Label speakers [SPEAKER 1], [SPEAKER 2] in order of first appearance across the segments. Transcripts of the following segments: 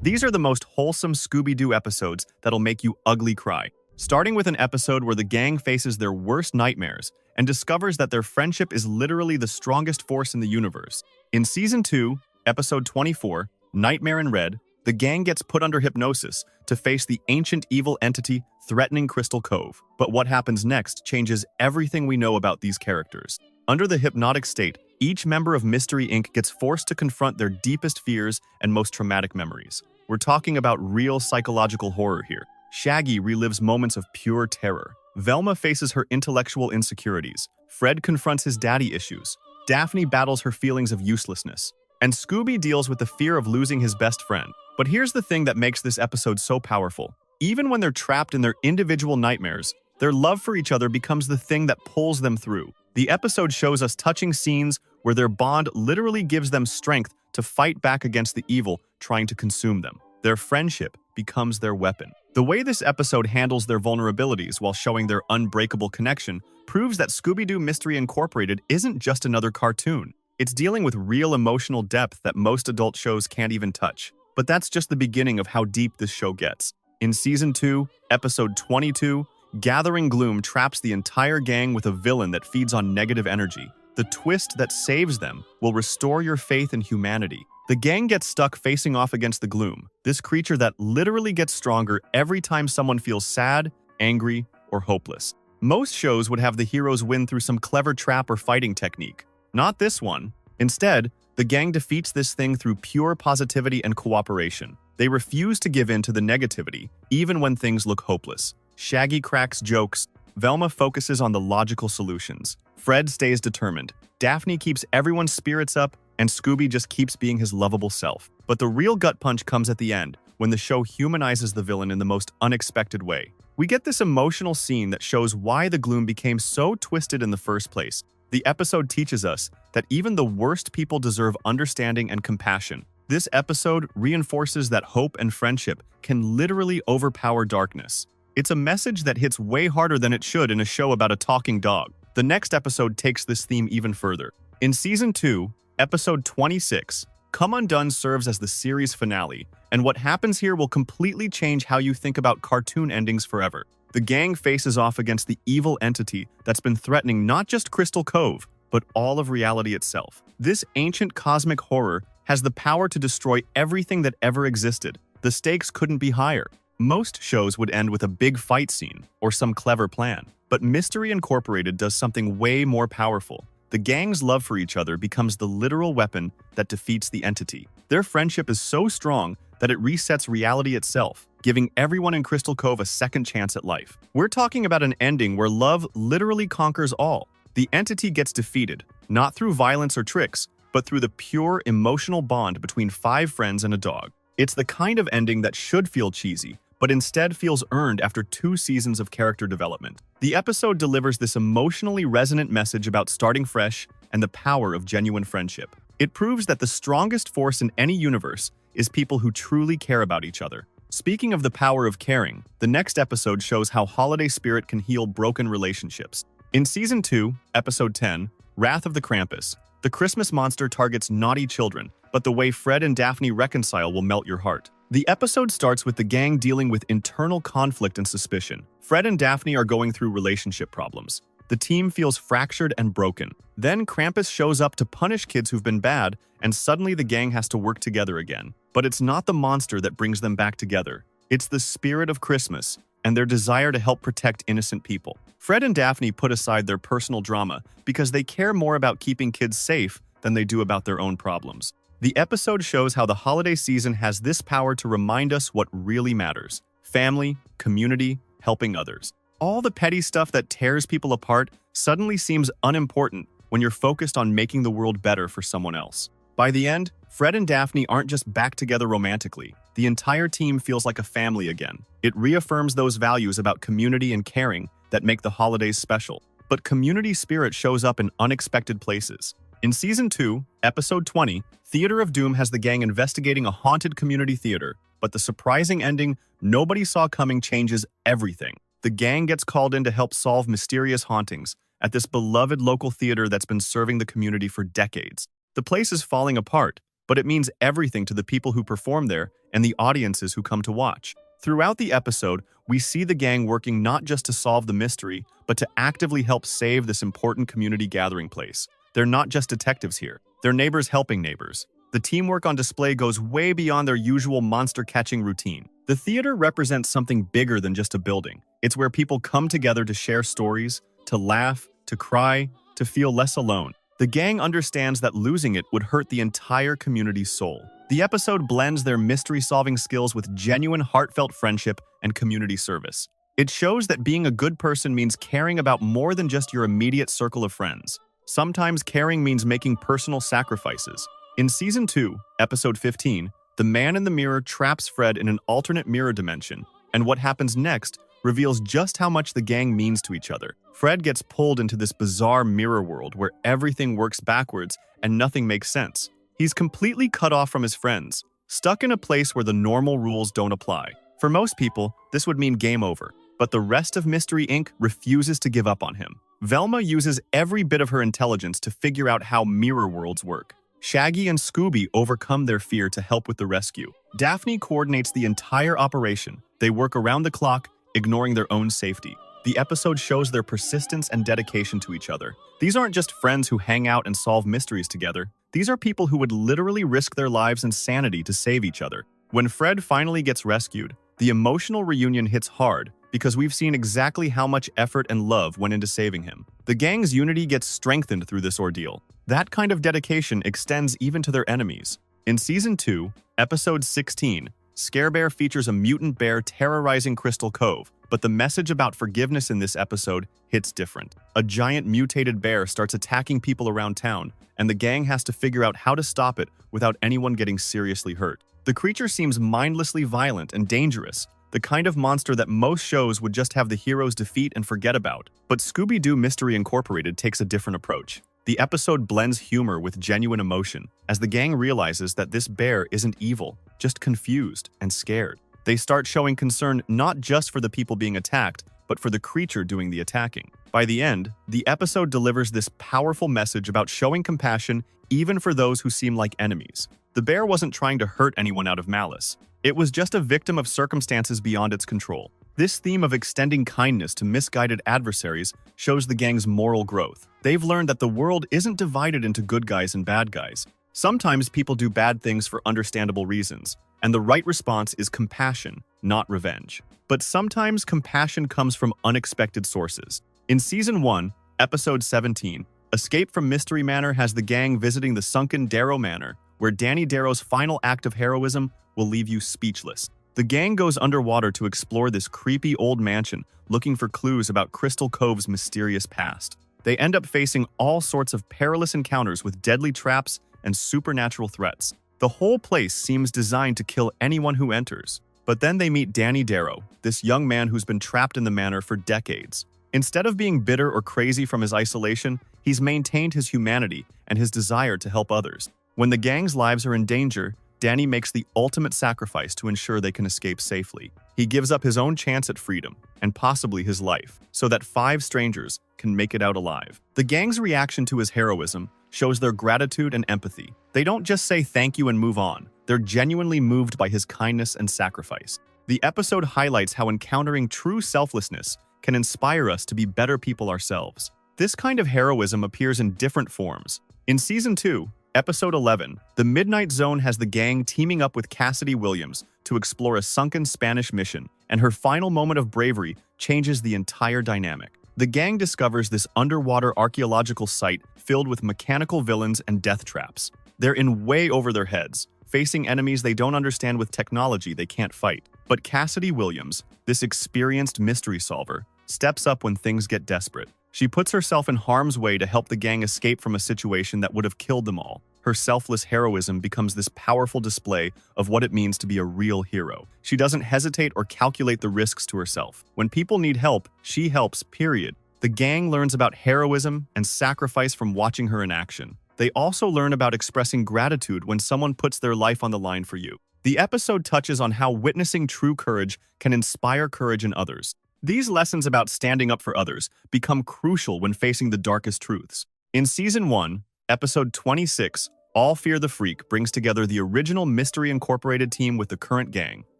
[SPEAKER 1] These are the most wholesome Scooby Doo episodes that'll make you ugly cry. Starting with an episode where the gang faces their worst nightmares and discovers that their friendship is literally the strongest force in the universe. In Season 2, Episode 24, Nightmare in Red, the gang gets put under hypnosis to face the ancient evil entity threatening Crystal Cove. But what happens next changes everything we know about these characters. Under the hypnotic state, each member of Mystery Inc. gets forced to confront their deepest fears and most traumatic memories. We're talking about real psychological horror here. Shaggy relives moments of pure terror. Velma faces her intellectual insecurities. Fred confronts his daddy issues. Daphne battles her feelings of uselessness. And Scooby deals with the fear of losing his best friend. But here's the thing that makes this episode so powerful. Even when they're trapped in their individual nightmares, their love for each other becomes the thing that pulls them through. The episode shows us touching scenes where their bond literally gives them strength to fight back against the evil trying to consume them. Their friendship becomes their weapon. The way this episode handles their vulnerabilities while showing their unbreakable connection proves that Scooby-Doo Mystery Incorporated isn't just another cartoon. It's dealing with real emotional depth that most adult shows can't even touch. But that's just the beginning of how deep this show gets. In Season 2, Episode 22, Gathering Gloom traps the entire gang with a villain that feeds on negative energy. The twist that saves them will restore your faith in humanity. The gang gets stuck facing off against the Gloom, this creature that literally gets stronger every time someone feels sad, angry, or hopeless. Most shows would have the heroes win through some clever trap or fighting technique. Not this one. Instead, the gang defeats this thing through pure positivity and cooperation. They refuse to give in to the negativity, even when things look hopeless. Shaggy cracks jokes, Velma focuses on the logical solutions. Fred stays determined, Daphne keeps everyone's spirits up, and Scooby just keeps being his lovable self. But the real gut punch comes at the end, when the show humanizes the villain in the most unexpected way. We get this emotional scene that shows why the Gloom became so twisted in the first place. The episode teaches us that even the worst people deserve understanding and compassion. This episode reinforces that hope and friendship can literally overpower darkness. It's a message that hits way harder than it should in a show about a talking dog. The next episode takes this theme even further. In Season 2, Episode 26, Come Undone serves as the series finale, and what happens here will completely change how you think about cartoon endings forever. The gang faces off against the evil entity that's been threatening not just Crystal Cove, but all of reality itself. This ancient cosmic horror has the power to destroy everything that ever existed. The stakes couldn't be higher. Most shows would end with a big fight scene or some clever plan, but Mystery Incorporated does something way more powerful. The gang's love for each other becomes the literal weapon that defeats the entity. Their friendship is so strong that it resets reality itself, giving everyone in Crystal Cove a second chance at life. We're talking about an ending where love literally conquers all. The entity gets defeated, not through violence or tricks, but through the pure emotional bond between 5 friends and a dog. It's the kind of ending that should feel cheesy, but instead feels earned after 2 seasons of character development. The episode delivers this emotionally resonant message about starting fresh and the power of genuine friendship. It proves that the strongest force in any universe is people who truly care about each other. Speaking of the power of caring, the next episode shows how holiday spirit can heal broken relationships. In Season 2, Episode 10, Wrath of the Krampus, the Christmas monster targets naughty children, but the way Fred and Daphne reconcile will melt your heart. The episode starts with the gang dealing with internal conflict and suspicion. Fred and Daphne are going through relationship problems. The team feels fractured and broken. Then Krampus shows up to punish kids who've been bad, and suddenly the gang has to work together again. But it's not the monster that brings them back together. It's the spirit of Christmas and their desire to help protect innocent people. Fred and Daphne put aside their personal drama because they care more about keeping kids safe than they do about their own problems. The episode shows how the holiday season has this power to remind us what really matters: family, community, helping others. All the petty stuff that tears people apart suddenly seems unimportant when you're focused on making the world better for someone else. By the end, Fred and Daphne aren't just back together romantically. The entire team feels like a family again. It reaffirms those values about community and caring that make the holidays special. But community spirit shows up in unexpected places. In Season 2, Episode 20, Theater of Doom has the gang investigating a haunted community theater, but the surprising ending nobody saw coming changes everything. The gang gets called in to help solve mysterious hauntings at this beloved local theater that's been serving the community for decades. The place is falling apart, but it means everything to the people who perform there and the audiences who come to watch. Throughout the episode, we see the gang working not just to solve the mystery, but to actively help save this important community gathering place. They're not just detectives here, they're neighbors helping neighbors. The teamwork on display goes way beyond their usual monster-catching routine. The theater represents something bigger than just a building. It's where people come together to share stories, to laugh, to cry, to feel less alone. The gang understands that losing it would hurt the entire community's soul. The episode blends their mystery-solving skills with genuine heartfelt friendship and community service. It shows that being a good person means caring about more than just your immediate circle of friends. Sometimes caring means making personal sacrifices. In Season 2, Episode 15, the man in the mirror traps Fred in an alternate mirror dimension, and what happens next reveals just how much the gang means to each other. Fred gets pulled into this bizarre mirror world where everything works backwards and nothing makes sense. He's completely cut off from his friends, stuck in a place where the normal rules don't apply. For most people, this would mean game over, but the rest of Mystery Inc. refuses to give up on him. Velma uses every bit of her intelligence to figure out how mirror worlds work. Shaggy and Scooby overcome their fear to help with the rescue. Daphne coordinates the entire operation. They work around the clock, ignoring their own safety. The episode shows their persistence and dedication to each other. These aren't just friends who hang out and solve mysteries together. These are people who would literally risk their lives and sanity to save each other. When Fred finally gets rescued, the emotional reunion hits hard because we've seen exactly how much effort and love went into saving him. The gang's unity gets strengthened through this ordeal. That kind of dedication extends even to their enemies. In Season 2, Episode 16, Scare Bear features a mutant bear terrorizing Crystal Cove, but the message about forgiveness in this episode hits different. A giant mutated bear starts attacking people around town, and the gang has to figure out how to stop it without anyone getting seriously hurt. The creature seems mindlessly violent and dangerous, the kind of monster that most shows would just have the heroes defeat and forget about. But Scooby Doo Mystery Incorporated takes a different approach. The episode blends humor with genuine emotion, as the gang realizes that this bear isn't evil, just confused and scared. They start showing concern not just for the people being attacked, but for the creature doing the attacking. By the end, the episode delivers this powerful message about showing compassion even for those who seem like enemies. The bear wasn't trying to hurt anyone out of malice. It was just a victim of circumstances beyond its control. This theme of extending kindness to misguided adversaries shows the gang's moral growth. They've learned that the world isn't divided into good guys and bad guys. Sometimes people do bad things for understandable reasons, and the right response is compassion, not revenge. But sometimes compassion comes from unexpected sources. In Season 1, Episode 17, Escape from Mystery Manor has the gang visiting the sunken Darrow Manor, where Danny Darrow's final act of heroism will leave you speechless. The gang goes underwater to explore this creepy old mansion, looking for clues about Crystal Cove's mysterious past. They end up facing all sorts of perilous encounters with deadly traps and supernatural threats. The whole place seems designed to kill anyone who enters. But then they meet Danny Darrow, this young man who's been trapped in the manor for decades. Instead of being bitter or crazy from his isolation, he's maintained his humanity and his desire to help others. When the gang's lives are in danger, Danny makes the ultimate sacrifice to ensure they can escape safely. He gives up his own chance at freedom, and possibly his life, so that 5 strangers can make it out alive. The gang's reaction to his heroism shows their gratitude and empathy. They don't just say thank you and move on. They're genuinely moved by his kindness and sacrifice. The episode highlights how encountering true selflessness can inspire us to be better people ourselves. This kind of heroism appears in different forms. In Season 2, Episode 11, The Midnight Zone has the gang teaming up with Cassidy Williams to explore a sunken Spanish mission, and her final moment of bravery changes the entire dynamic. The gang discovers this underwater archaeological site filled with mechanical villains and death traps. They're in way over their heads, facing enemies they don't understand with technology they can't fight. But Cassidy Williams, this experienced mystery solver, steps up when things get desperate. She puts herself in harm's way to help the gang escape from a situation that would have killed them all. Her selfless heroism becomes this powerful display of what it means to be a real hero. She doesn't hesitate or calculate the risks to herself. When people need help, she helps, period. The gang learns about heroism and sacrifice from watching her in action. They also learn about expressing gratitude when someone puts their life on the line for you. The episode touches on how witnessing true courage can inspire courage in others. These lessons about standing up for others become crucial when facing the darkest truths. In Season 1, Episode 26, All Fear the Freak brings together the original Mystery Incorporated team with the current gang,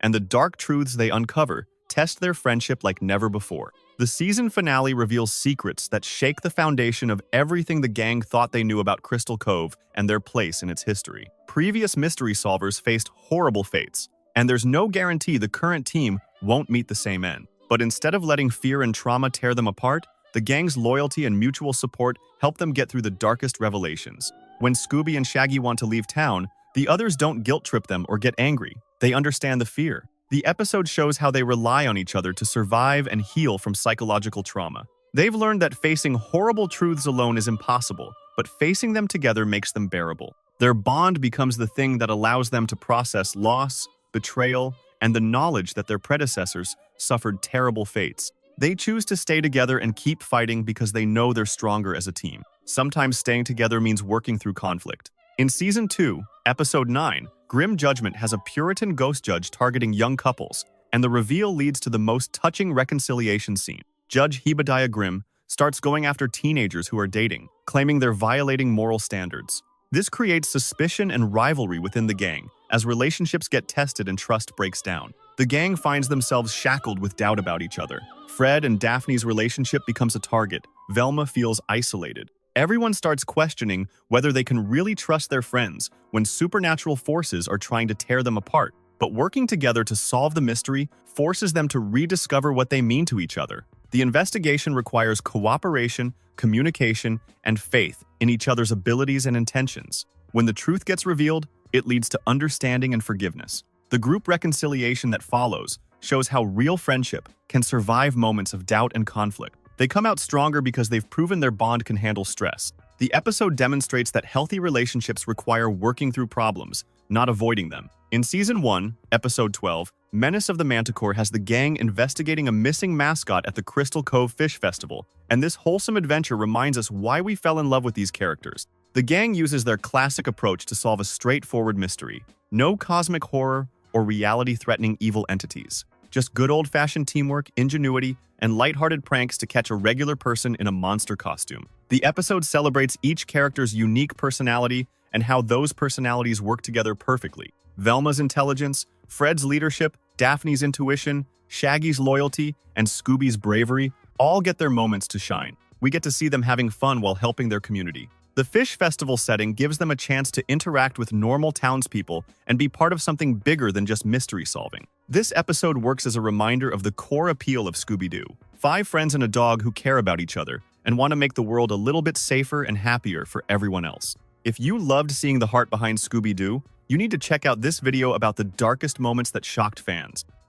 [SPEAKER 1] and the dark truths they uncover test their friendship like never before. The season finale reveals secrets that shake the foundation of everything the gang thought they knew about Crystal Cove and their place in its history. Previous mystery solvers faced horrible fates, and there's no guarantee the current team won't meet the same end. But instead of letting fear and trauma tear them apart, the gang's loyalty and mutual support help them get through the darkest revelations. When Scooby and Shaggy want to leave town, the others don't guilt-trip them or get angry. They understand the fear. The episode shows how they rely on each other to survive and heal from psychological trauma. They've learned that facing horrible truths alone is impossible, but facing them together makes them bearable. Their bond becomes the thing that allows them to process loss, betrayal, and the knowledge that their predecessors suffered terrible fates. They choose to stay together and keep fighting because they know they're stronger as a team. Sometimes staying together means working through conflict. In Season 2, Episode 9, Grim Judgment has a Puritan ghost judge targeting young couples, and the reveal leads to the most touching reconciliation scene. Judge Hebediah Grimm starts going after teenagers who are dating, claiming they're violating moral standards. This creates suspicion and rivalry within the gang, as relationships get tested and trust breaks down. The gang finds themselves shackled with doubt about each other. Fred and Daphne's relationship becomes a target. Velma feels isolated. Everyone starts questioning whether they can really trust their friends when supernatural forces are trying to tear them apart. But working together to solve the mystery forces them to rediscover what they mean to each other. The investigation requires cooperation, communication, and faith in each other's abilities and intentions. When the truth gets revealed, it leads to understanding and forgiveness. The group reconciliation that follows shows how real friendship can survive moments of doubt and conflict. They come out stronger because they've proven their bond can handle stress. The episode demonstrates that healthy relationships require working through problems, not avoiding them. In Season 1, Episode 12, Menace of the Manticore has the gang investigating a missing mascot at the Crystal Cove Fish Festival, and this wholesome adventure reminds us why we fell in love with these characters. The gang uses their classic approach to solve a straightforward mystery. No cosmic horror or reality-threatening evil entities. Just good old-fashioned teamwork, ingenuity, and lighthearted pranks to catch a regular person in a monster costume. The episode celebrates each character's unique personality and how those personalities work together perfectly. Velma's intelligence, Fred's leadership, Daphne's intuition, Shaggy's loyalty, and Scooby's bravery all get their moments to shine. We get to see them having fun while helping their community. The Fish Festival setting gives them a chance to interact with normal townspeople and be part of something bigger than just mystery solving. This episode works as a reminder of the core appeal of Scooby Doo. 5 friends and a dog who care about each other and want to make the world a little bit safer and happier for everyone else. If you loved seeing the heart behind Scooby Doo, you need to check out this video about the darkest moments that shocked fans.